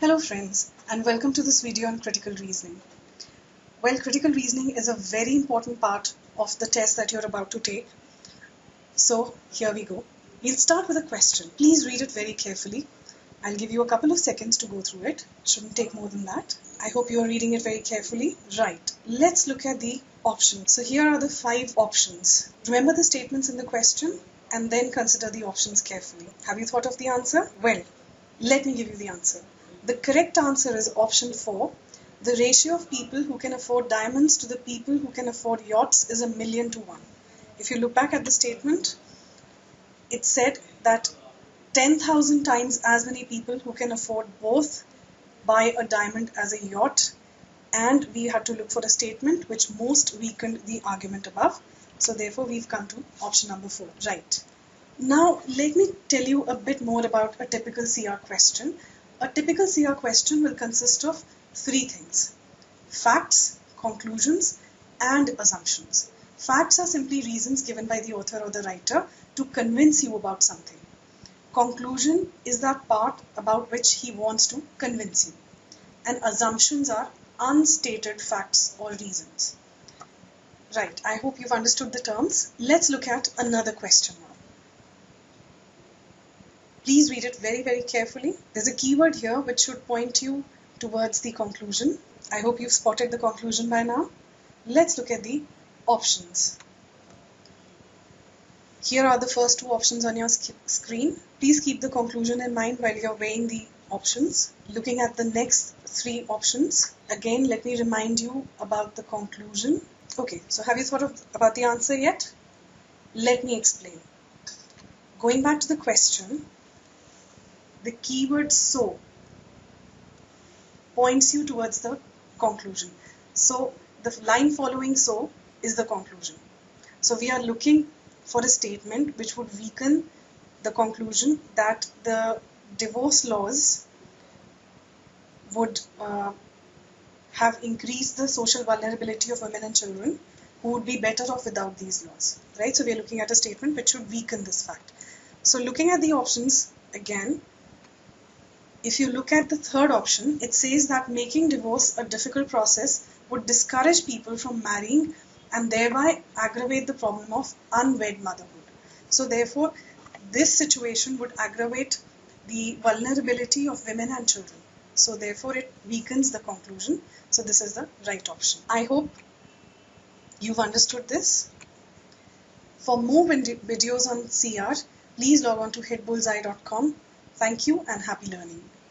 Hello friends, and welcome to this video on critical reasoning. Well, critical reasoning is a very important part of the test that you're about to take. So here we go. We'll start with a question. Please read it very carefully. I'll give you a couple of seconds to go through it. It shouldn't take more than that. I hope you are reading it very carefully. Right, let's look at the options. So here are the 5 options. Remember the statements in the question and then consider the options carefully. Have you thought of the answer? Well, let me give you the answer. The correct answer is option 4. The ratio of people who can afford diamonds to the people who can afford yachts is 1,000,000 to 1. If you look back at the statement, it said that 10,000 times as many people who can afford both buy a diamond as a yacht, and we had to look for a statement which most weakened the argument above. So therefore we've come to option number 4. Right. Now let me tell you a bit more about a typical CR question. A typical CR question will consist of 3 things: facts, conclusions, and assumptions. Facts are simply reasons given by the author or the writer to convince you about something. Conclusion is that part about which he wants to convince you. And assumptions are unstated facts or reasons. Right, I hope you've understood the terms. Let's look at another question now. Please read it very, very carefully. There's a keyword here which should point you towards the conclusion. I hope you've spotted the conclusion by now. Let's look at the options. Here are the first 2 options on your screen. Please keep the conclusion in mind while you're weighing the options. Looking at the next 3 options, again, let me remind you about the conclusion. Okay, so have you thought about the answer yet? Let me explain. Going back to the question, the keyword so points you towards the conclusion. So the line following so is the conclusion. So we are looking for a statement which would weaken the conclusion that the divorce laws would have increased the social vulnerability of women and children who would be better off without these laws. Right? So we are looking at a statement which would weaken this fact. So looking at the options again, if you look at the third option, it says that making divorce a difficult process would discourage people from marrying and thereby aggravate the problem of unwed motherhood. So therefore, this situation would aggravate the vulnerability of women and children. So therefore, it weakens the conclusion. So this is the right option. I hope you've understood this. For more videos on CR, please log on to hitbullseye.com. Thank you and happy learning.